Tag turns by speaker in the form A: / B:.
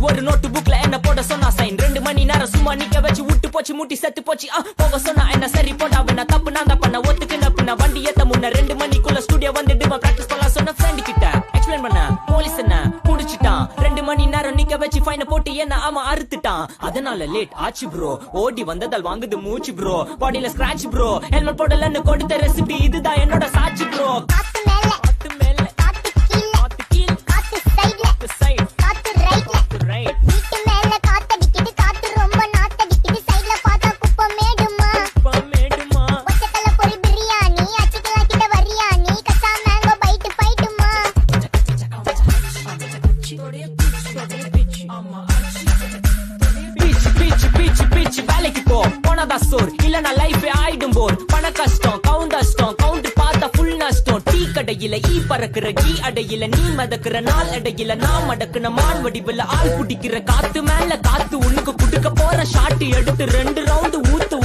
A: ஒரு நோட்டு புக்ல என்ன போட சொன்னா சைன் 2 மணி நேரம் சும்மா நிக்க வச்சு விட்டு போச்சு முட்டி செத்து போச்சு போக சொன்னா என்ன சரி போட்டா வேணா தப்பு நான் தான் பண்ண ஒத்துக்குன பின்ன வண்டி ஏத்த முன்ன 2 மணிக்குள்ள ஸ்டுடியோ வந்துட்டு பிராக்டிஸ் பண்ணலாம் சொன்ன ஃப்ரெண்ட் கிட்ட எக்ஸ்பிளைன் பண்ண போலீஸ் என்ன புடிச்சிட்டான் 2 மணி நேரம் நிக்க வச்சு ஃபைன போட்டு என்ன அவன் அறுத்துட்டான் அதனால லேட் ஆச்சு ப்ரோ ஓடி வந்ததால் வாங்குது மூச்சு ப்ரோ பாடியில ஸ்கிராட்ச் ப்ரோ ஹெல்மெட் போடலன்னு கொடுத்த ரெசிபி இதுதான் என்னோட சாட்சி ப்ரோ வேலைக்கு போ போனதான் சோர் இல்லனா லைஃப் ஆயிடும் போர் பண கஷ்டம் கவுண்ட் பார்த்தா ஃபுல் நஷ்டம் டீ கடையில ஈ பறக்குற கீ அடையில நீ மதக்குற நாள் அடையில நான் மடக்குன மான் வடிவுல ஆள் குடிக்கிற காத்து மேல காத்து உனக்கு குடுக்க போற ஷாட் எடுத்து 2 ரவுண்ட் ஊத்து